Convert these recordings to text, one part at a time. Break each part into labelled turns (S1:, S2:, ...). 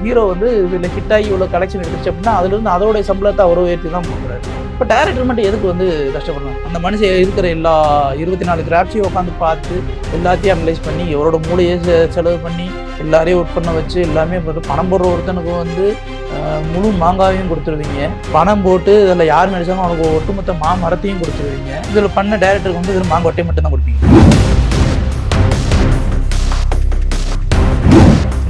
S1: Hero வந்து இதில் hit ஆகி இவ்வளோ கலெக்ஷன் எடுத்துச்சு அப்படின்னா அதுலேருந்து அதோடைய சம்பளத்தை அவரை உயர்த்தி தான் போகிறாரு. இப்போ டேரக்டர் மட்டும் எதுக்கு வந்து கஷ்டப்படணும்? அந்த மனுஷன் இருக்கிற எல்லா 24 கிராஃப்ட்ஸையும் உட்காந்து பார்த்து எல்லாத்தையும் அனலைஸ் பண்ணி இவரோட மூளையை செலவு பண்ணி எல்லாரையும் ஒர்க் பண்ண வச்சு எல்லாமே பணம் போடுற ஒருத்தனுக்கு வந்து முழு மாங்காவையும் கொடுத்துருவீங்க, பணம் போட்டு இதில் யார் நடிச்சாலும் அவனுக்கு ஒட்டுமொத்த மரத்தையும் கொடுத்துருவீங்க. இதில் பண்ண டேரக்டருக்கு வந்து இதில் மாங்கொட்டையை மட்டும் தான் கொடுப்பீங்க.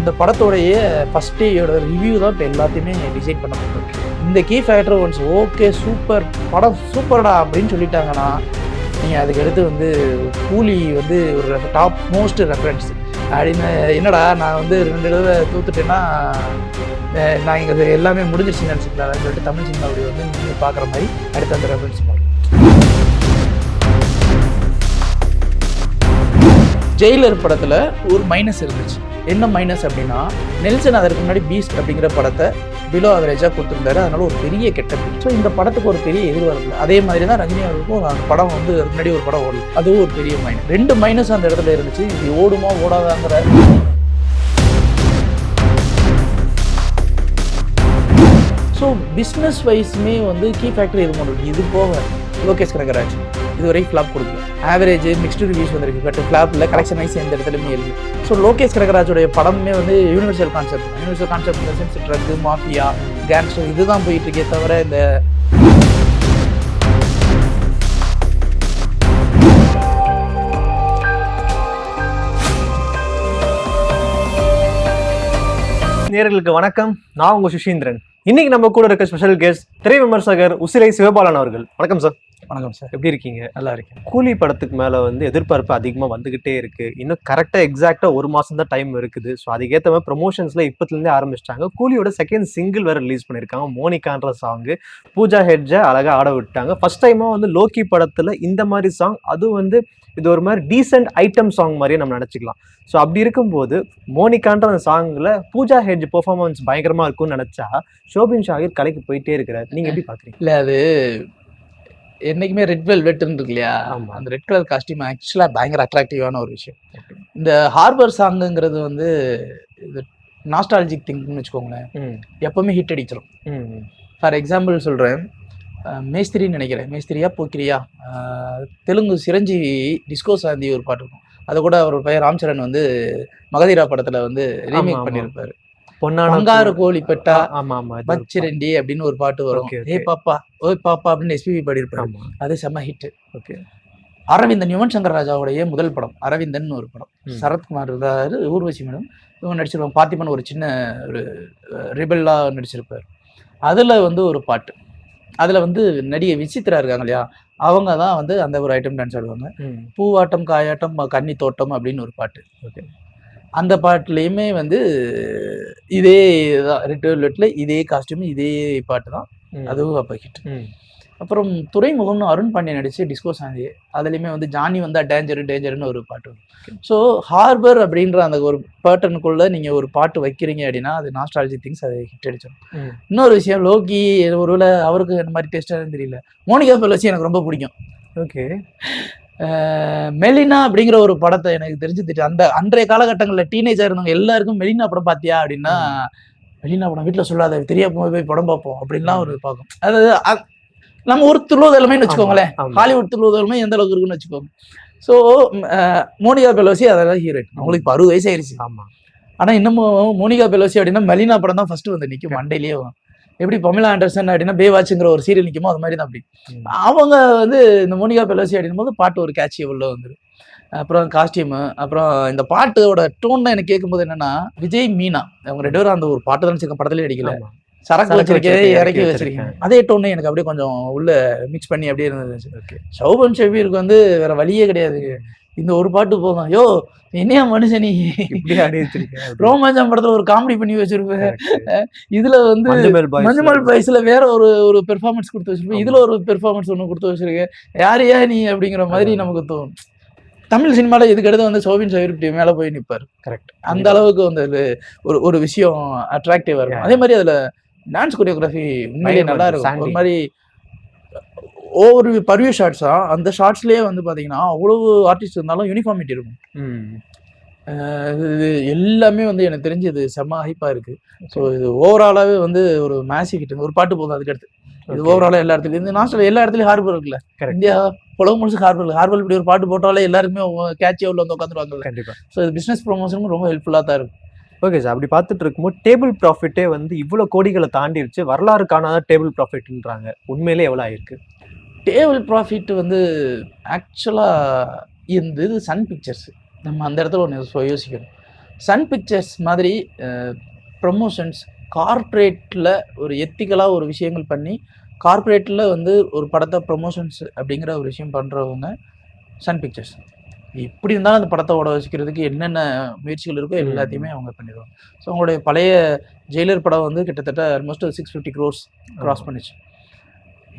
S1: இந்த படத்தோடைய ஃபர்ஸ்ட் டேயோட ரிவ்யூ தான் இப்போ எல்லாத்தையுமே டிசைட் பண்ண போட்டுருக்கு. இந்த key factor once okay super படம் சூப்பர்டா அப்படின்னு சொல்லிட்டாங்கன்னா நீங்கள் அதுக்கு அடுத்து வந்து கூலி வந்து ஒரு டாப் மோஸ்ட் ரெஃபரன்ஸ் அப்படின்னு. என்னடா நான் வந்து 2 தடவை தூத்துட்டேன்னா நான் இங்கே எல்லாமே முடிஞ்சிருச்சுன்னு நினச்சிக்கலாம் சொல்லிட்டு தமிழ் சினிமாவுடைய வந்து நீங்கள் பார்க்குற மாதிரி அடுத்து அந்த ரெஃபரன்ஸ் பார்க்கலாம். ஜெயிலர் படத்தில் ஒரு மைனஸ் இருந்துச்சு. என்ன மைனஸ் அப்படின்னா, நெல்சன் அதற்கு முன்னாடி பீஸ்ட் அப்படிங்கிற படத்தை பிலோ அவரேஜாக கொடுத்துருந்தாரு. அதனால ஒரு பெரிய கெட்ட பேர். ஸோ இந்த படத்துக்கு ஒரு பெரிய எதிர்பார்ப்பு. அதே மாதிரி தான் ரஜினி அவர்களுக்கும் அந்த படம் வந்து முன்னாடி ஒரு படம் ஓடல, அதுவும் ஒரு பெரிய மைனஸ். 2 மைனஸ் அந்த இடத்துல இருந்துச்சு. இது ஓடுமா ஓடாதாங்கிற ஸோ பிஸ்னஸ் வைஸ்மே வந்து கீ ஃபேக்டர் இது பண்ணுறது. இது போக லோகேஷ் கனகராஜ் இதுவரை ஃப்ளாப் கொடுக்கல, ஆவரேஜ் மிக்ஸ்டு ரிவ்யூஸ் வந்திருக்கு, பட் ஃப்ளாப் இல்லை, கலெக்ஷன் வைஸ் எந்த இடத்துலையுமே இல்லை. ஸோ லோகேஷ் கனகராஜோடைய படமே வந்து யூனிவர்சல் கான்செப்ட் இந்த சென்ஸ் ட்ரக்கு மாஃபியா கேங்ஸ்டர் இதுதான் போயிட்டு இருக்கே தவிர இந்த
S2: நேயர்களுக்கு வணக்கம். நான் உங்க சுஷீந்திரன். இன்னைக்கு நம்ம கூட இருக்க ஸ்பெஷல் கெஸ்ட் திரை விமர்சகர் உசிலை சிவபாலன் அவர்கள். வணக்கம் சார்.
S1: வணக்கம் சார்,
S2: எப்படி இருக்கீங்க?
S1: நல்லா இருக்கேன்.
S2: கூலி படத்துக்கு மேல வந்து எதிர்பார்ப்பு அதிகமா வந்துகிட்டே இருக்கு. இன்னும் கரெக்டா எக்ஸாக்டா 1 மாசம் தான் டைம் இருக்குது. ஸோ அதுக்கேற்ற மாதிரி ப்ரொமோஷன்ஸ்ல இப்பத்துல இருந்தே ஆரம்பிச்சிட்டாங்க. கூலியோட செகண்ட் சிங்கிள் வேற ரிலீஸ் பண்ணிருக்காங்க. மோனிகான்ற சாங் பூஜா ஹெட்ஜ அழகா ஆட விட்டாங்க. ஃபர்ஸ்ட் டைமா வந்து லோக்கி படத்துல இந்த மாதிரி சாங், அதுவும் வந்து இது ஒரு மாதிரி டீசென்ட் ஐட்டம் சாங் மாதிரியே நம்ம நினைச்சுக்கலாம். ஸோ அப்படி இருக்கும்போது மோனிகான்ற அந்த சாங்ல பூஜா ஹெட்ஜ் பெர்ஃபார்மன்ஸ் பயங்கரமா இருக்கும்னு நினைச்சா ஷோபின் ஷாகிர் கலைக்கு போயிட்டே இருக்கிறார். நீங்க எப்படி பாக்குறீங்க?
S1: இல்லை, அது என்னைக்குமே ரெட் வெல்வெட்னு இருக்கு இல்லையா, அந்த ரெட் கலர் காஸ்டியூம் ஆக்சுவலாக பயங்கர அட்ராக்டிவான ஒரு விஷயம். இந்த ஹார்பர் சாங்குங்கிறது வந்து இது நாஸ்டாலஜிக் திங்க்னு வச்சுக்கோங்களேன், எப்பவுமே ஹிட் அடிச்சிடும். ஃபார் எக்ஸாம்பிள் சொல்கிறேன், மேஸ்திரின்னு நினைக்கிறேன், மேஸ்திரியா போக்கிரியா, தெலுங்கு சிரஞ்சீவி டிஸ்கோ சாந்தி ஒரு பாட்டு இருக்கும். அதை கூட அவர் பையன் ராம்சரண் வந்து மகதீரா படத்தில் வந்து ரீமேக் பண்ணியிருப்பாரு. பொன்னாரு கோழி பெட்டா பச்சிரண்டி அப்படின்னு ஒரு பாட்டு வரும். ஏ பாப்பா ஓய் பாப்பா அப்படின்னு எஸ்பிபி பாடியிருப்பாரு. அது செம்ம ஹிட். ஓகே, அரவிந்தன் யுவன் சங்கர் ராஜாவுடைய முதல் படம் அரவிந்தன் ஒரு படம். சரத்குமார் இருந்தாரு, ஊர்வசி மேடம் இவங்க நடிச்சிருப்பாங்க. பார்த்திபன் ஒரு சின்ன ஒரு ரிபல்லா நடிச்சிருப்பார். அதுல வந்து ஒரு பாட்டு, அதுல வந்து நடிகை விசித்ரா இருக்காங்க இல்லையா, அவங்க தான் வந்து அந்த ஒரு ஐட்டம் டான்ஸ் ஆடுவாங்க. பூவாட்டம் காயாட்டம் கன்னி தோட்டம் அப்படின்னு ஒரு பாட்டு. ஓகே, அந்த பாட்டுலேயுமே வந்து இதே தான் ரெட் வெல்வெட்ல இதே காஸ்டியூம் இதே பாட்டு தான், அதுவும் அப்போ ஹிட். அப்புறம் துறைமுகம்னு அருண் பாண்டியன் நடிச்சு டிஸ்கோ சாந்தி, அதுலேயுமே வந்து ஜானி வந்தா டேஞ்சர்னு ஒரு பாட்டு வரும். ஸோ ஹார்பர் அப்படின்ற அந்த ஒரு பேட்டர்னுக்குள்ள நீங்கள் ஒரு பாட்டு வைக்கிறீங்க அப்படின்னா அது நாஸ்டாலஜி திங்ஸ், அது ஹிட் அடிச்சிடும். இன்னொரு விஷயம், லோக்கி ஒருவேளை அவருக்கு இந்த மாதிரி டேஸ்டாக தெரியல, மோனிகா பெலோசி எனக்கு ரொம்ப பிடிக்கும். ஓகே, மெலினா அப்படிங்கிற ஒரு படத்தை எனக்கு தெரிஞ்சு அந்த அன்றைய காலகட்டங்களில் டீனேஜாக இருந்தவங்க எல்லாருக்கும் மெலினா படம் பார்த்தியா அப்படின்னா, மெலினா படம் வீட்டில் சொல்லாத தெரியாம போய் படம் பார்ப்போம் அப்படின்லாம் ஒரு பார்க்கும். அதாவது நம்ம ஒரு துருவதலமைன்னு வச்சுக்கோங்களேன், ஹாலிவுட் துருவதலமை எந்த அளவுக்கு இருக்குன்னு வச்சுக்கோங்க. ஸோ மோனிகா பெலோசி அதெல்லாம் ஹீரோயின், அவங்களுக்கு இப்போ 60 வயசு ஆயிடுச்சு. ஆமாம், ஆனால் இன்னமும் மோனிகா பெலோசி அப்படின்னா மெலினா படம் தான் ஃபர்ஸ்ட் வந்து நிற்கும் மண்டையிலேயே. எப்படி பமிலா ஆண்டர்சன் அப்படின்னா பேவாட்சுங்கிற ஒரு சீரியல் நிற்குமோ அது மாதிரி தான். அப்படி அவங்க வந்து இந்த மோனிகா பெலோசி அப்படின்னும் போது பாட்டு ஒரு கேட்சியபுள்ள வந்துடும். அப்புறம் காஸ்டியூமு, அப்புறம் இந்த பாட்டோட டோன் தான் எனக்கு கேட்கும்போது என்னன்னா, விஜய் மீனா அவங்க 2 பேரும் அந்த ஒரு பாட்டு தான் வச்சிருக்க, படத்துலேயே அடிக்கல, சரக்கு வச்சிருக்கே இறக்கி வச்சிருக்கேன். அதே டோன் எனக்கு அப்படியே கொஞ்சம் உள்ள மிக்ஸ் பண்ணி அப்படியே இருந்துச்சு. ஷோபன் ஷபீருக்கு வந்து வேற வழியே கிடையாது, இந்த ஒரு பாட்டு போகும். யோ என்னையா மனுஷன் நீ ரோமாஞ்சம் படத்துல ஒரு காமெடி பண்ணி வச்சிருப்பேன், இதுல வந்து மஞ்சுமல் பாய்ஸ்ல வேற ஒரு பெர்ஃபார்மன்ஸ் கொடுத்து வச்சிருப்பேன், இதுல ஒரு பெர்ஃபார்மன்ஸ் ஒன்று கொடுத்து வச்சிருக்கேன், யாரையா நீ அப்படிங்கிற மாதிரி நமக்கு தோணும். தமிழ் சினிமால இதுக்கடுத்து வந்து ஷோபின் ஷபீர் மேல போய் நிற்பார். கரெக்ட், அந்த அளவுக்கு வந்து ஒரு விஷயம் அட்ராக்டிவா இருக்கும். அதே மாதிரி அதுல டான்ஸ் கொரியோகிராஃபி உண்மையிலேயே நல்லா இருக்கும். ஒரு மாதிரி ஒவ்வொரு பர்வியூ ஷார்ட்ஸா, அந்த ஷார்ட்ஸ்லயே வந்து பாத்தீங்கன்னா அவ்வளவு ஆர்டிஸ்ட் இருந்தாலும் யூனிஃபார்மிட்டி இருக்கும். இது எல்லாமே வந்து எனக்கு தெரிஞ்சு இது செம்ம ஹைப்பாக இருக்குது. ஸோ இது ஓவராலாகவே வந்து ஒரு மேசிவ் ஹிட். ஒரு பாட்டு போதும் அதுக்கடுத்து. இது ஓவராலாக எல்லா இடத்துலையும் இந்த நாட்டில் எல்லா இடத்துலையும் ஹார்பர் இருக்குல்ல. இந்தியா உலகம் முழுசு ஹார்பர் ஹார்பர் இப்படி ஒரு பாட்டு போட்டாலே எல்லாருமே கேட்சியாக உள்ள வந்து உட்காந்துருவாங்க.
S2: கண்டிப்பாக.
S1: ஸோ இது பிஸ்னஸ் ப்ரொமோஷனுக்கும் ரொம்ப ஹெல்ப்ஃபுல்லாக தான் இருக்கும்.
S2: Okay sir. அப்படி பார்த்துட்டு இருக்கும்போது டேபிள் ப்ராஃபிட்டே வந்து இவ்வளோ கோடிகளை தாண்டிடுச்சு. வரலாறு காணாத டேபிள் ப்ராஃபிட்ன்றாங்க. உண்மையிலே எவ்வளோ ஆயிருக்கு?
S1: டேபிள் ப்ராஃபிட் வந்து ஆக்சுவலாக இது சன் பிக்சர்ஸ். நம்ம அந்த இடத்துல ஒன்று யோசிக்கணும். சன் பிக்சர்ஸ் மாதிரி ப்ரமோஷன்ஸ் கார்ப்பரேட்டில் ஒரு எத்திக்கலாக ஒரு விஷயங்கள் பண்ணி கார்ப்பரேட்டில் வந்து ஒரு படத்தை ப்ரமோஷன்ஸ் அப்படிங்கிற ஒரு விஷயம் பண்ணுறவங்க சன் பிக்சர்ஸ். எப்படி இருந்தாலும் அந்த படத்தை ஓட வச்சுக்கிறதுக்கு என்னென்ன முயற்சிகள் இருக்கோ எல்லாத்தையுமே அவங்க பண்ணிடுவாங்க. ஸோ அவங்களுடைய பழைய ஜெயிலர் படம் வந்து கிட்டத்தட்ட ஆல்மோஸ்ட் 650 crores கிராஸ் பண்ணிச்சு.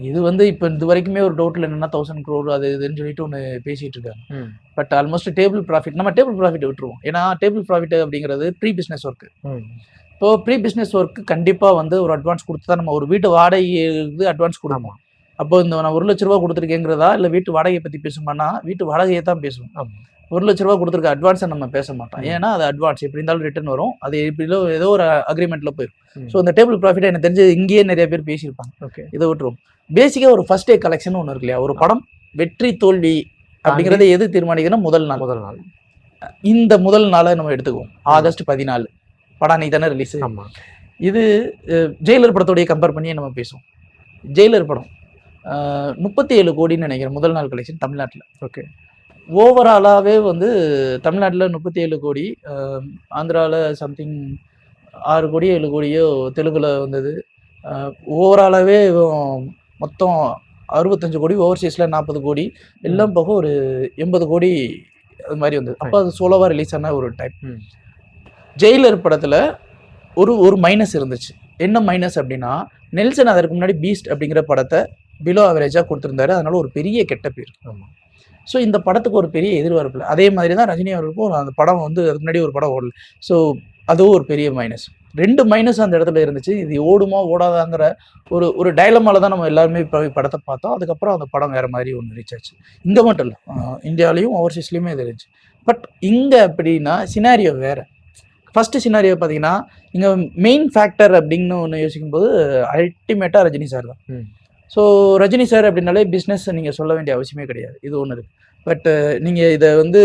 S1: இது வந்து இப்போ இது வரைக்குமே ஒரு டவுட்டில் என்னென்னா 1000 crore அது இதுன்னு சொல்லிட்டு ஒன்று பேசிகிட்டு இருக்காங்க. பட் ஆல்மோஸ்ட் டேபிள் ப்ராஃபிட் நம்ம டேபிள் ப்ராஃபிட்டை விட்டுருவோம். ஏன்னா டேபிள் ப்ராஃபிட் அப்படிங்கிறது ப்ரீ பிஸ்னஸ் ஒர்க்கு. இப்போ ப்ரீ பிஸ்னஸ் ஒர்க்கு கண்டிப்பாக வந்து ஒரு அட்வான்ஸ் கொடுத்து தான் நம்ம ஒரு வீட்டு வாடகை அட்வான்ஸ் கொடுப்போம். அப்போ இந்த நான் 1 லட்ச ரூபா கொடுத்துருக்கேங்கிறதா இல்லை வீட்டு வாடகையை பற்றி பேசுமானா வீட்டு வாடகையை தான் பேசுவோம். 1 லட்ச ரூபா கொடுத்துருக்க அட்வான்ஸை நம்ம பேச மாட்டோம். ஏன்னா அது அட்வான்ஸ் எப்படி இருந்தாலும் ரிட்டர்ன் வரும். அது எப்படியோ ஏதோ ஒரு அக்ரிமெண்ட்டில் போயிடும். ஸோ இந்த டேபிள் ப்ராஃபிட்டை எனக்கு தெரிஞ்சு இங்கேயே நிறைய பேர் பேசியிருப்பாங்க. ஓகே, இதை விட்டுருவோம். பேசிக்காக ஒரு ஃபர்ஸ்ட் டே கலெக்ஷன் ஒன்று இருக்கு இல்லையா. ஒரு படம் வெற்றி தோல்வி அப்படிங்கிறத எது தீர்மானிக்கணும்? முதல் நாள். இந்த முதல் நாளை நம்ம எடுத்துக்குவோம். ஆகஸ்ட் 14 படம் அன்னைக்கு தானே ரிலீஸ். இது ஜெயிலர் படத்தோடைய கம்பேர் பண்ணி நம்ம பேசுவோம். ஜெயிலர் படம் 37 கோடின்னு நினைக்கிறேன் முதல் நாள் கலெக்ஷன் தமிழ்நாட்டில். ஓகே, ஓவராலாகவே வந்து தமிழ்நாட்டில் 37 கோடி, ஆந்திராவில் சம்திங் 6 கோடி 7 கோடியோ தெலுங்கில் வந்தது. ஓவராலாகவே மொத்தம் 65 கோடி, ஓவர்சீஸில் 40 கோடி, எல்லாம் போக ஒரு 80 கோடி அது மாதிரி வந்தது. அப்போ அது சோலோவாக ரிலீஸ் ஆன ஒரு டைம். ஜெயிலர் படத்தில் ஒரு மைனஸ் இருந்துச்சு. என்ன மைனஸ் அப்படின்னா, நெல்சன் அதற்கு முன்னாடி பீஸ்ட் அப்படிங்கிற படத்தை பிலோ ஆவரேஜாக கொடுத்துருந்தாரு. அதனால ஒரு பெரிய கெட்ட பேர். ஸோ இந்த படத்துக்கு ஒரு பெரிய எதிர்பார்ப்பு. அதே மாதிரி தான் ரஜினி அவர்களுக்கும் அந்த படம் வந்து அதுக்கு முன்னாடி ஒரு படம் ஓடல. ஸோ அதுவும் ஒரு பெரிய மைனஸ். 2 மைனஸ் அந்த இடத்துல இருந்துச்சு. இது ஓடுமா ஓடாதாங்கிற ஒரு டைலமால தான் நம்ம எல்லாருமே இப்போ படத்தை பார்த்தோம். அதுக்கப்புறம் அந்த படம் வேறு மாதிரி ஒன்று ரீச் ஆச்சு. இங்கே மட்டும் இல்லை, இந்தியாவிலையும் ஓவர்சீஸ்லேயுமே இது இருந்துச்சு. பட் இங்கே அப்படின்னா சினாரியோ வேறு. ஃபஸ்ட்டு சினாரியோ பார்த்தீங்கன்னா, இங்கே மெயின் ஃபேக்டர் அப்படின்னு ஒன்று யோசிக்கும்போது அல்டிமேட்டாக ரஜினி சார் தான். ஸோ ரஜினி சார் அப்படின்னாலே பிஸ்னஸ் நீங்கள் சொல்ல வேண்டிய அவசியமே கிடையாது. இது ஒன்று இருக்குது. பட் நீங்கள் இதை வந்து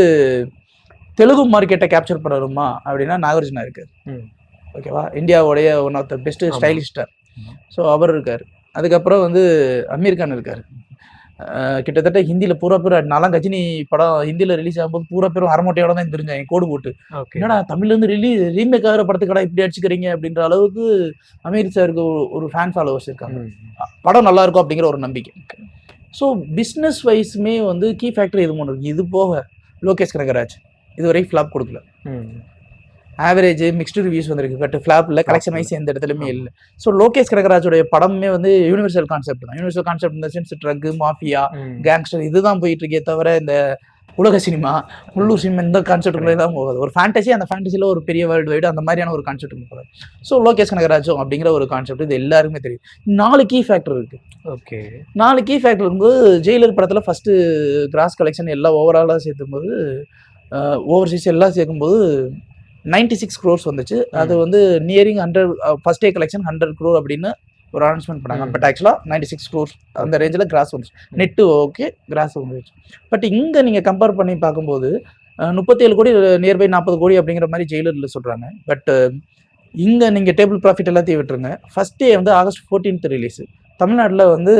S1: தெலுங்கு மார்க்கெட்டை கேப்சர் பண்ணணுமா அப்படின்னா நாகார்ஜுனா இருக்கார். ஓகேவா, இந்தியாவுடைய one of the best stylish star. So அவர் இருக்கார். அதுக்கப்புறம் வந்து அமீர் கான் இருக்கார். கிட்டத்தட்ட ஹிந்தியில் பூரா பேர் நாலாம் கஜினி படம் ஹிந்தியில் ரிலீஸ் ஆகும்போது பூரா பேரும் அரமோட்டையோட தான் தெரிஞ்சாங்க, கோடு போட்டு. என்னடா தமிழ்லேருந்து ரீமேக் ஆகிற படத்துக்கடா இப்படி அடிச்சுக்கிறீங்க அப்படின்ற அளவுக்கு அமீர் சாருக்கு ஒரு ஃபேன் ஃபாலோவர்ஸ் இருக்காங்க. படம் நல்லா இருக்கும் அப்படிங்கிற ஒரு நம்பிக்கை. ஸோ பிஸ்னஸ் வைஸுமே வந்து கீ ஃபேக்டர் இது ஒன்று இருக்குது. இது போக லோகேஷ் கனகராஜ் இதுவரை ஃப்ளாப் கொடுக்கல. ஆவரேஜ் மிக்ஸ்டு ரிவ்யூஸ் வந்திருக்கு. பட் ஃப்ளாப் இல்லை, கலெக்ஷன் வைஸ் எந்த இடத்துலையுமே இல்லை. ஸோ லோகேஷ் கனகராஜோடைய படமே வந்து யூனிவர்சல் கான்செப்ட் தான். யூனிவர்சல் கான்செப்ட் இந்த சென்ஸ் ட்ரக், மாஃபியா, கேங்ஸ்டர் இதுதான் போயிட்டு இருக்கே தவிர இந்த உலக சினிமா, உள்ளூர் சினிமா இந்த கான்செப்டுக்குள்ளே தான் போகுது. ஒரு ஃபேண்டசி, அந்த ஃபேண்டசியில் ஒரு பெரிய வேர்ல்டு வைடு அந்த மாதிரியான ஒரு கான்செப்ட் போகுது. ஸோ லோகேஷ் கனகராஜும் அப்படிங்கிற ஒரு கான்செப்ட் இது எல்லாருக்குமே தெரியும். 4 கீ ஃபேக்டர் இருக்குது. ஓகே, 4 கீ ஃபேக்டர் இருக்கும்போது ஜெயிலர் படத்தில் ஃபஸ்ட்டு கிராஸ் கலெக்ஷன் எல்லாம் ஓவராலாக சேர்த்தும்போது ஓவர்சீஸ் எல்லாம் சேர்க்கும்போது 96 crores வந்துச்சு. அது வந்து nearing 100 first day collection 100 crore அப்படின்னு ஒரு அனௌன்ஸ்மெண்ட் பண்ணாங்க. பட் ஆக்சுவலாக 96 crores அந்த ரேஞ்சில் கிராஸ் வந்துச்சு. நெட்டு ஓகே, கிராஸ் வந்துச்சு. பட் இங்கே நீங்கள் கம்பேர் பண்ணி பார்க்கும்போது 37 கோடி நியர்பை 40 கோடி அப்படிங்கிற மாதிரி ஜெயிலரில் சொல்கிறாங்க. பட் இங்கே நீங்கள் டேபிள் ப்ராஃபிட் எல்லாத்தையும் விட்டுருங்க. ஃபர்ஸ்ட் டே வந்து ஆகஸ்ட் 14th ரிலீஸு. தமிழ்நாட்டில் வந்து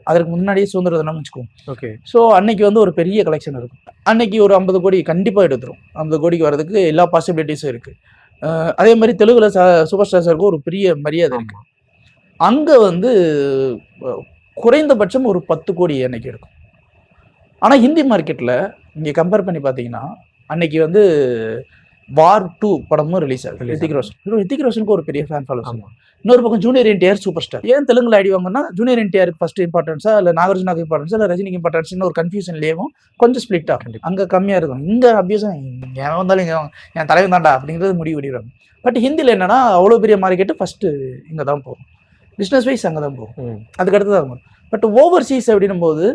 S1: அதற்கு முன்னாடியே சுதந்திர தினம் வச்சுக்குவோம். ஓகே, ஸோ அன்னைக்கு வந்து ஒரு பெரிய கலெக்ஷன் இருக்கும். அன்னைக்கு ஒரு 50 கோடி கண்டிப்பாக எடுத்துரும். 50 கோடிக்கு வரதுக்கு எல்லா பாசிபிலிட்டிஸும் இருக்குது. அதே மாதிரி தெலுங்குல சூப்பர் ஸ்டார்ஸருக்கு ஒரு பெரிய மரியாதை இருக்குது. அங்கே வந்து குறைந்தபட்சம் ஒரு 10 கோடி அன்னைக்கு இருக்கும். ஆனால் ஹிந்தி மார்க்கெட்டில் இங்கே கம்பேர் பண்ணி பார்த்தீங்கன்னா அன்னைக்கு வந்து வார் 2 படமும் ரிலீஸ் ஆகுது. ரித்திக் ரோஷனுக்கு ஒரு பெரிய ஃபேன் ஃபாலோவர்ஸ். இன்னொரு பக்கம் ஜூனியர் என்டிஆர் சூப்பர் ஸ்டார். ஏன் தெலுங்குல ஆடிவாங்கன்னா ஜூனியர் என்டிஆருக்கு ஃபர்ஸ்ட் இம்பார்ட்டன்ஸா இல்லை நாகார்ஜுனாக்கு இம்பார்ட்டன்ஸா இல்லை ரஜினிக்கு இம்பார்ட்டன்ஸ்னு ஒரு கன்ஃபியூஷன்லேயும் கொஞ்சம் ஸ்பிளிட் ஆகும். அங்கே கம்மியாக இருக்கும். இங்கே அபியூஸும் ஏன் வந்தாலும் இங்கே என் தலைவன் தாண்டா அப்படிங்கிறது முடிவிடுறாங்க. பட் ஹிந்தியில் என்னன்னா அவ்வளோ பெரிய மார்க்கெட்டு ஃபஸ்ட்டு இங்கே தான் போகும். பிஸ்னஸ் வைஸ் அங்கே தான் போகும். அதுக்கடுத்து தான் இருக்கும். பட் ஓவர்சீஸ் அப்படின்னும் போது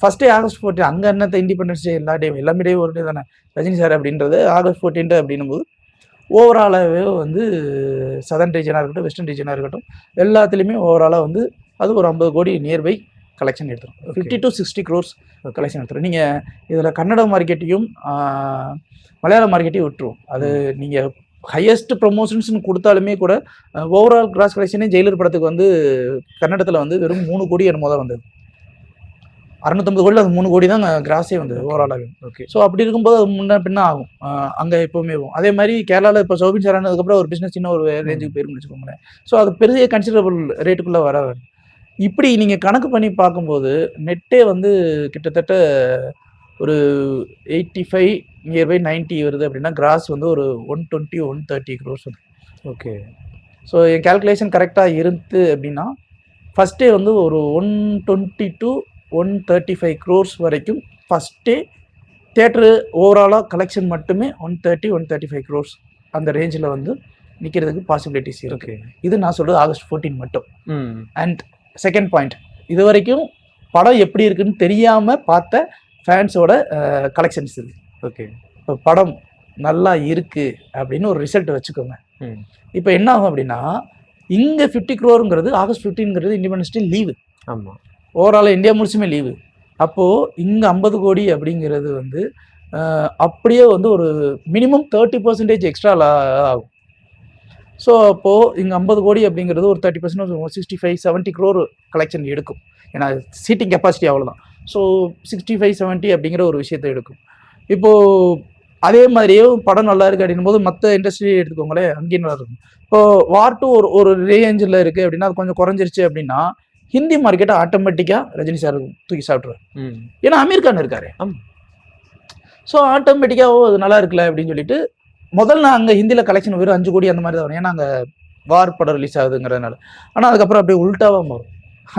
S1: ஃபர்ஸ்டே ஆகஸ்ட் 14 அங்கே என்னத்த இண்டிபெண்டன்ஸ் டே எல்லா டே எல்லாமே டே ஒரு டே தானே ரஜினி சார் அப்படின்றது ஆகஸ்ட் 14 அப்படின்னும் போது ஓவராலாகவே வந்து சதர்ன் ரீஜனாக இருக்கட்டும் வெஸ்டர்ன் ரீஜனாக இருக்கட்டும் எல்லாத்துலேயுமே ஓவராலாக வந்து அது ஒரு 50 கோடி நியர்பை கலெக்ஷன் எடுத்துரும். 50 to 60 crores கலெக்ஷன் எடுத்துரும். நீங்கள் இதில் கன்னட மார்க்கெட்டையும் மலையாள மார்க்கெட்டையும் விட்டுரும். அது நீங்கள் ஹையஸ்ட் ப்ரொமோஷன்ஸ்னு கொடுத்தாலுமே கூட ஓவரால் கிராஸ் கலெக்ஷனே ஜெயிலர் படத்துக்கு வந்து கன்னடத்தில் வந்து வெறும் 3 கோடி என்னமோ தான் வந்தது. 650 கோடியில் அது 3 கோடி தான் கிராஸே வந்தது ஓவராலாகவே.
S2: ஓகே.
S1: ஸோ அப்படி இருக்கும்போது அது முன்ன பின்ன ஆகும். அங்கே எப்போவுமே ஆகும். அதே மாதிரி கேரளாவில் இப்போ சௌபின் சார் ஆனதுக்கப்புறம் ஒரு பிஸ்னஸ் சின்ன ஒரு ரேஞ்சுக்கு போயிருக்குன்னு வச்சுக்கோங்களேன். ஸோ அது பெரிய கன்சிடரபிள் ரேட்டுக்குள்ளே வர இப்படி நீங்கள் கணக்கு பண்ணி பார்க்கும்போது நெட்டே வந்து கிட்டத்தட்ட ஒரு 85 நியர்பை 90 வருது அப்படின்னா கிராஸ் வந்து ஒரு 120 130 crores வருது.
S2: ஓகே.
S1: ஸோ என் கேல்குலேஷன் கரெக்டாக இருந்து அப்படின்னா ஃபஸ்ட்டே வந்து ஒரு 120 to 135 crores வரைக்கும் ஃபஸ்ட்டே தேட்டரு ஓவராலாக கலெக்ஷன் மட்டுமே 130 135 crores அந்த ரேஞ்சில் வந்து நிற்கிறதுக்கு பாசிபிலிட்டிஸ் இருக்குது. இது நான் சொல்கிறது ஆகஸ்ட் 14 மட்டும். அண்ட் செகண்ட் பாயிண்ட், இது வரைக்கும் படம் எப்படி இருக்குன்னு தெரியாமல் பார்த்த ஃபேன்ஸோட கலெக்ஷன்ஸ் இது.
S2: ஓகே.
S1: இப்போ படம் நல்லா இருக்குது அப்படின்னு ஒரு ரிசல்ட் வச்சுக்கோங்க. இப்போ என்ன ஆகும் அப்படின்னா இங்கே 50 crore August 15 Independence Day leave.
S2: ஆமாம்.
S1: ஓவரால் இந்தியா முழுசுமே லீவு. அப்போது இங்கே 50 கோடி அப்படிங்கிறது வந்து அப்படியே வந்து ஒரு மினிமம் 30% எக்ஸ்ட்ரா ஆகும். ஸோ அப்போது இங்கே 50 கோடி அப்படிங்கிறது ஒரு 30% 65-70 crore கலெக்ஷன் எடுக்கும். ஏன்னா சீட்டிங் கெப்பாசிட்டி அவ்வளோதான். ஸோ 65-70 அப்படிங்கிற ஒரு விஷயத்தை எடுக்கும். இப்போது அதே மாதிரியே படம் நல்லா இருக்குது அப்படின்னும் போது மற்ற இண்டஸ்ட்ரி எடுத்துக்கோங்களேன், அங்கேயும் நல்லா இருக்கும். இப்போது வார் 2 ஒரு ரேஞ்சில் இருக்குது அப்படின்னா அது கொஞ்சம் குறைஞ்சிருச்சு அப்படின்னா ஹிந்தி மார்க்கெட்டை ஆட்டோமேட்டிக்காக ரஜினி சார் தூக்கி சாப்பிட்ருவார். ஏன்னா அமீர் கான் இருக்காரு. ஸோ ஆட்டோமேட்டிக்காக அது நல்லா இருக்குல்ல அப்படின்னு சொல்லிட்டு முதல்ல அங்கே ஹிந்தியில் கலெக்ஷன் வெறும் 5 கோடி அந்த மாதிரி தான் வரும். ஏன்னா அங்கே வார் படம் ரிலீஸ் ஆகுதுங்கிறதுனால. ஆனால் அதுக்கப்புறம் அப்படியே உல்ட்டாவாக மாறும்.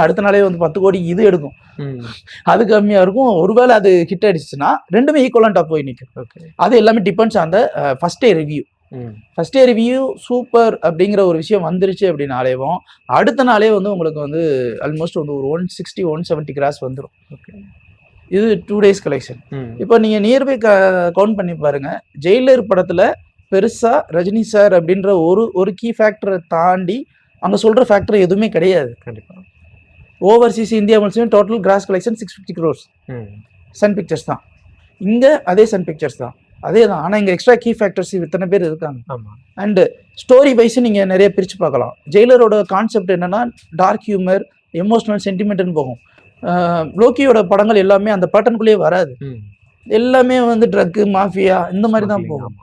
S1: அடுத்த நாளே வந்து 10 கோடி இது எடுக்கும், அது கம்மியாக இருக்கும். ஒருவேளை அது ஹிட் அடிச்சுன்னா ரெண்டுமே ஈக்குவலண்ட்டாக போய் நிற்கும். அது எல்லாமே டிபெண்ட்ஸ் அந்த first day review. First day review super அப்படிங்கிற ஒரு விஷயம் வந்துருச்சு அப்படின்னாலேவும் அடுத்த நாளே வந்து உங்களுக்கு வந்து ஆல்மோஸ்ட் வந்து ஒரு 160 170 கிராஸ் வந்துடும். இது 2 days கலெக்ஷன். இப்போ நீங்கள் நியர்பை கவுண்ட் பண்ணி பாருங்க, ஜெயிலர் படத்தில் பெருசாக ரஜினி சார் அப்படின்ற ஒரு கீ ஃபேக்டரை தாண்டி அங்கே சொல்கிற ஃபேக்டர் எதுவுமே கிடையாது. கண்டிப்பாக ஓவர்சீஸ் இந்தியா முழுசுமே total gross collection 650 crores Sun Pictures தான். இங்கே அதே சன் பிக்சர்ஸ் தான், அதே தான். ஆனால் இங்கே எக்ஸ்ட்ரா கீ ஃபேக்டர்ஸ் இத்தனை பேர் இருக்காங்க. அண்டு ஸ்டோரி வைஸ் நீங்கள் நிறைய பிரித்து பார்க்கலாம். ஜெயிலரோட கான்செப்ட் என்னென்னா டார்க் ஹியூமர், எமோஷனல், சென்டிமெண்ட்னு போகும். லோக்கியோட படங்கள் எல்லாமே அந்த பேட்டர்னுக்குள்ளேயே வராது. எல்லாமே வந்து ட்ரக்கு, மாஃபியா இந்த மாதிரி தான் போகும்.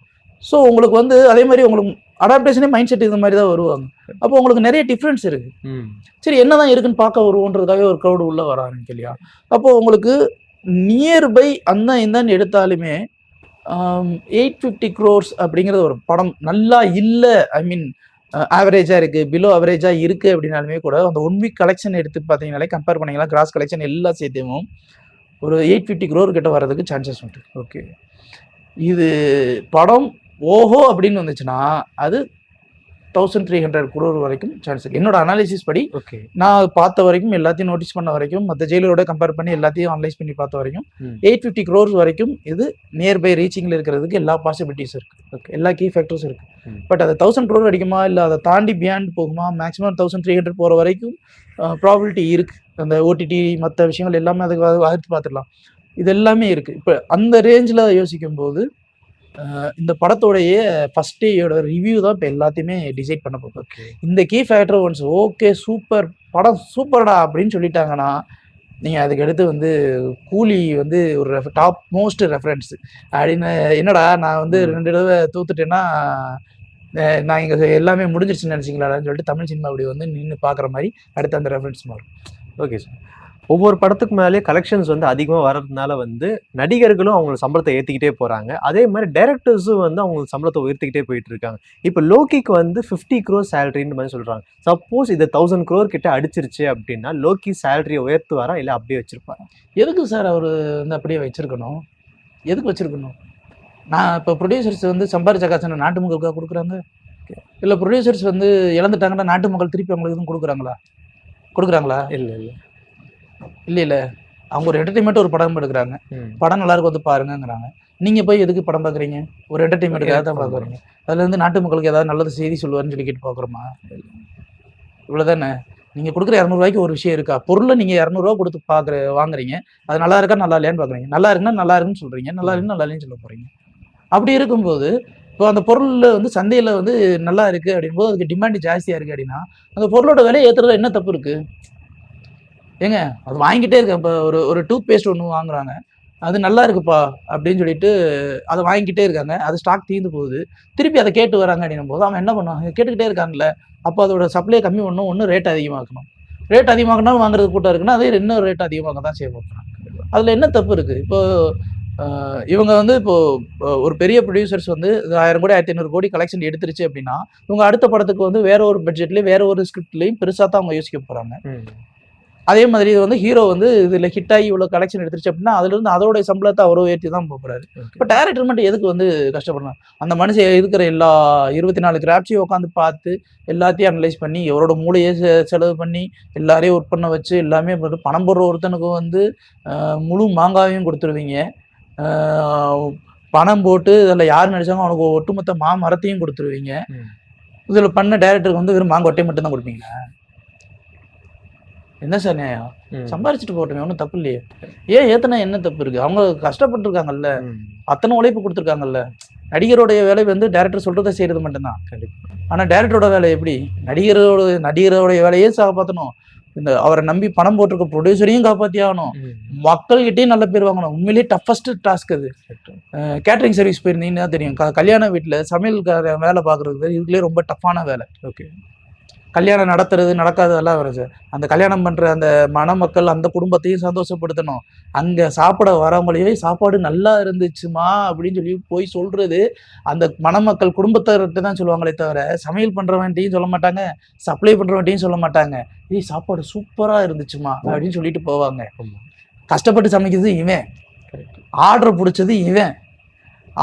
S1: ஸோ உங்களுக்கு வந்து அதே மாதிரி உங்களுக்கு அடாப்டேஷனே மைண்ட் செட் இந்த மாதிரி தான் வருவாங்க. அப்போ உங்களுக்கு நிறைய டிஃப்ரென்ஸ் இருக்குது. சரி என்னதான் இருக்குன்னு பார்க்க வருவோன்றதுக்காகவே ஒரு க்ரௌடு உள்ளே வராங்க இல்லையா? அப்போது உங்களுக்கு நியர்பை அந்த இந்தான்னு எடுத்தாலுமே 850 crores அப்படிங்கிறது ஒரு படம் நல்லா இல்லை, ஐ மீன் ஆவரேஜாக இருக்குது, பிலோ ஆவரேஜாக இருக்குது அப்படின்னாலுமே கூட அந்த 1 week கலெக்ஷன் எடுத்து பார்த்தீங்கனாலே கம்பேர் பண்ணிங்கன்னா கிராஸ் கலெக்ஷன் எல்லா சேர்த்தையும் ஒரு 850 crore கிட்ட வர்றதுக்கு சான்சஸ் உண்டு. ஓகே, இது படம் ஓஹோ அப்படின்னு வந்துச்சுன்னா அது 1300 crore வரைக்கும் சான்ஸ் இருக்குது. என்னோட அனாலிசிஸ் படி நான் பார்த்த வரைக்கும் எல்லாத்தையும் நோட்டீஸ் பண்ண வரைக்கும் மற்ற ஜெயிலரோட கம்பேர் பண்ணி எல்லாத்தையும் அனலைஸ் பண்ணி பார்த்த வரைக்கும் 850 crores வரைக்கும் இது நியர்பை ரீச்சிங்கில் இருக்கிறதுக்கு எல்லா பாசிபிலிட்டிஸ் இருக்குது. எல்லா கீ ஃபேக்டர்ஸும் இருக்குது. பட் அது 1000 crore அடிக்குமா இல்லை அதை தாண்டி பியாண்ட் போகுமா, மேக்ஸிமம் 1300 போகிற வரைக்கும் ப்ராபிலிட்டி இருக்குது. அந்த ஓடிடி மற்ற விஷயங்கள் எல்லாமே அதுக்கு அடுத்து பார்த்துடலாம். இது எல்லாமே இருக்குது. இப்போ அந்த ரேஞ்சில் யோசிக்கும் போது இந்த படத்தோடைய ஃபர்ஸ்ட் டேயோட ரிவ்யூ தான் இப்போ எல்லாத்தையுமே டிசைட் பண்ண போகுது. இந்த key factor once okay super படம் சூப்பர்டா அப்படின்னு சொல்லிட்டாங்கன்னா நீங்கள் அதுக்கு அடுத்து வந்து கூலி வந்து ஒரு டாப் மோஸ்ட் ரெஃபரன்ஸ் அப்படின்னு. என்னடா நான் வந்து 2 தடவை தூத்துட்டேன்னா நான் இங்கே எல்லாமே முடிஞ்சிருச்சுன்னு நினச்சிங்களான்னு சொல்லிட்டு தமிழ் சினிமா அப்படி வந்து நின்று பார்க்குற மாதிரி அடுத்து அந்த ரெஃபரன்ஸ் மாறும். Okay sir.
S2: ஒவ்வொரு படத்துக்கு மேலேயே கலெக்ஷன்ஸ் வந்து அதிகமாக வர்றதுனால வந்து நடிகர்களும் அவங்க சம்பளத்தை ஏற்றிக்கிட்டே போகிறாங்க. அதே மாதிரி டைரக்டர்ஸும் வந்து அவங்க சம்பளத்தை உயர்த்திக்கிட்டே போயிட்டு இருக்காங்க. இப்போ லோக்கிக்கு வந்து 50 crore சேலரின்னு மாதிரி சொல்கிறாங்க. சப்போஸ் இதை 1000 crore கிட்ட அடிச்சிருச்சு அப்படின்னா லோக்கி சேலரியை உயர்த்துவாரா இல்லை அப்படியே வச்சிருப்பாரா?
S1: எதுக்கு சார் அவர் வந்து அப்படியே வச்சிருக்கணும்? எதுக்கு வச்சிருக்கணும்? நான் இப்போ ப்ரொடியூசர்ஸ் வந்து சம்பாரிச்ச காசு நாட்டு மக்களுக்காக கொடுக்குறாங்க, இல்லை ப்ரொடியூசர்ஸ் வந்து இழந்துட்டாங்கன்னா நாட்டு மக்கள் திருப்பி அவங்களுக்கு எதுவும் கொடுக்குறாங்களா?
S2: இல்லை இல்லை
S1: இல்லை இல்லை அவங்க ஒரு என்டர்டைன்மெண்ட் ஒரு படம் எடுக்கிறாங்க, படம் நல்லா இருக்கு வந்து பாருங்கங்கிறாங்க. நீங்க போய் எதுக்கு படம் பார்க்குறீங்க? ஒரு என்டர்டைன்மெண்ட்டுக்காக தான் பார்க்குறீங்க. அதுல இருந்து நாட்டு மக்களுக்கு ஏதாவது நல்லது செய்தி சொல்லுவாருன்னு சொல்லி கேட்டு பார்க்குறோமா? இவ்வளவுதானே. நீங்க கொடுக்குற 200 ரூபாய்க்கு ஒரு விஷயம் இருக்கா? பொருளை நீங்க 200 ரூபா கொடுத்து வாங்குறீங்க. அது நல்லா இருக்கா நல்லா இல்லையான்னு பார்க்குறீங்க. நல்லா இருக்குன்னா நல்லா இருக்குன்னு சொல்றீங்க, நல்லா இருக்குன்னு நல்லா இல்லைன்னு சொல்ல போறீங்க. அப்படி இருக்கும்போது இப்போ அந்த பொருள்ல வந்து சந்தையில வந்து நல்லா இருக்கு அப்படிங்கும்போது அதுக்கு டிமாண்ட் ஜாஸ்தியா இருக்கு அப்படின்னா அந்த பொருளோட விலையை ஏத்துறதுல என்ன தப்பு இருக்கு? ஏங்க அது வாங்கிட்டே இருக்கேன். இப்போ ஒரு டூத் பேஸ்ட் ஒன்று வாங்குறாங்க, அது நல்லா இருக்குப்பா அப்படின்னு சொல்லிட்டு அதை வாங்கிக்கிட்டே இருக்காங்க. அது ஸ்டாக் தீர்ந்து போகுது. திருப்பி அதை கேட்டு வராங்க அப்படின்னும் போது அவன் என்ன பண்ணுவான்? கேட்டுக்கிட்டே இருக்கான்ல, அப்போ அதோட சப்ளையை கம்மி பண்ணணும், ஒன்று ரேட் அதிகமாக்கணும். ரேட் அதிகமாக்கணும் வாங்குறது கூட்டம் இருக்குன்னா அதே இன்னும் ரேட் அதிகமாக தான் செய்ய போகிறாங்க. அதில் என்ன தப்பு இருக்கு? இப்போ இவங்க வந்து இப்போ ஒரு பெரிய ப்ரொடியூசர்ஸ் வந்து 1000 கோடி 1500 கோடி கலெக்ஷன் எடுத்துருச்சு அப்படின்னா இவங்க அடுத்த படத்துக்கு வந்து வேற ஒரு பட்ஜெட்லயும் வேற ஒரு ஸ்கிரிப்ட்லயும் பெருசா தான் அவங்க யோசிக்க போறாங்க. அதே மாதிரி இது வந்து ஹீரோ வந்து இதுல ஹிட் ஆகி இவ்வளவு கலெக்ஷன் எடுத்துருச்சு அப்படின்னா அதுல இருந்து அதோட சம்பளத்தை அவரோ ஏற்றி தான் போறாரு. இப்போ டைரக்டர் மட்டும் எதுக்கு வந்து கஷ்டப்படணும்? அந்த மனுஷன் இருக்கிற எல்லா 24 கிராப்ஸையும் உட்காந்து பார்த்து எல்லாத்தையும் அனலைஸ் பண்ணி எவரோட மூளையை செலவு பண்ணி எல்லாரையும் ஒர்க் பண்ண வச்சு எல்லாமே பணம் போடுற ஒருத்தனுக்கு வந்து முழு மாங்காவையும் கொடுத்துருவீங்க. பணம் போட்டு அதில் யார் நடிச்சாங்க அவனுக்கு ஒட்டுமொத்த மரத்தையும் கொடுத்துருவீங்க. இதில் பண்ண டைரக்டருக்கு வந்து வெறும் மாங்கொட்டையை மட்டும் தான் கொடுப்பீங்களா? என்ன சார் நியாயம்? சம்பாரிச்சுட்டு போட்டோமே, ஒன்றும் தப்பு இல்லையே. ஏன் ஏத்தனா என்ன தப்பு இருக்கு? அவங்க கஷ்டப்பட்டுருக்காங்கல்ல, அத்தனை உழைப்பு கொடுத்துருக்காங்கல்ல. நடிகருடைய வேலை வந்து டைரக்டர் சொல்றதை செய்யறது மட்டும்தான். ஆனா டைரக்டரோட வேலை எப்படி? நடிகரோடைய வேலையே காப்பாற்றணும், இந்த அவரை நம்பி பணம் போட்டிருக்க ப்ரொடியூசரையும் காப்பாற்றி ஆகணும், மக்கள்கிட்டையும் நல்ல பேர் வாங்கணும். உண்மையிலேயே டஃபஸ்ட் டாஸ்க் அது. கேட்டரிங் சர்வீஸ் போயிருந்தீங்கன்னா தெரியும், கல்யாண வீட்டில் சமையல் வேலை பார்க்குறது இதுலேயே ரொம்ப டஃப்பான வேலை. ஓகே, கல்யாணம் நடத்துறது நடக்காததெல்லாம் வருது. அந்த கல்யாணம் பண்ற அந்த மணமக்கள் அந்த குடும்பத்தையும் சந்தோஷப்படுத்தணும். அங்க சாப்பிட வரவங்களையே சாப்பாடு நல்லா இருந்துச்சுமா அப்படின்னு சொல்லி போய் சொல்றது அந்த மணமக்கள் குடும்பத்தினர்கிட்ட தான் சொல்லுவாங்களே தவிர சமையல் பண்றவன்ட்டையும் சொல்ல மாட்டாங்க, சப்ளை பண்றவன்ட்டையும் சொல்ல மாட்டாங்க. ஏய் சாப்பாடு சூப்பரா இருந்துச்சுமா அப்படின்னு சொல்லிட்டு போவாங்க. கஷ்டப்பட்டு சமைக்கிறது இவன், ஆர்டர் பிடிச்சது இவன்,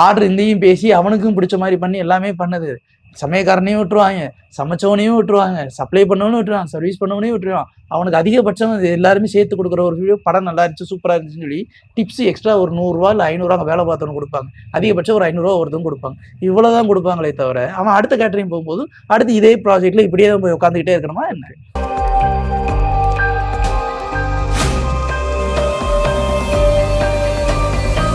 S1: ஆர்டர் இந்தையும் பேசி அவனுக்கும் பிடிச்ச மாதிரி பண்ணி எல்லாமே பண்ணது. சமயக்காரனையும் விட்டுருவாங்க, சமைச்சவனையும் விட்டுருவாங்க, சப்ளை பண்ணவனும் விட்டுருவான், சர்வீஸ் பண்ணவனையும் விட்டுருவான். அவனுக்கு அதிகபட்சம் எல்லாருமே சேர்த்து கொடுக்குற ஒரு வீடியோ படம் நல்லா இருந்துச்சு சூப்பராக இருந்துச்சுன்னு சொல்லி டிப்ஸ் எக்ஸ்ட்ரா ஒரு 100 ரூபா இல்லை 500 ரூபா வேலை பார்த்தவனு கொடுப்பாங்க. அதிகபட்சம் ஒரு 500 ரூபா ஒருத்தவங்க கொடுப்பாங்க. இவ்வளோதான் கொடுப்பாங்களே தவிர அவன் அடுத்த கேட்டரிங் போகும்போது அடுத்து இதே ப்ராஜெக்ட்ல இப்படியே போய் உட்காந்துக்கிட்டே இருக்கணுமா என்ன?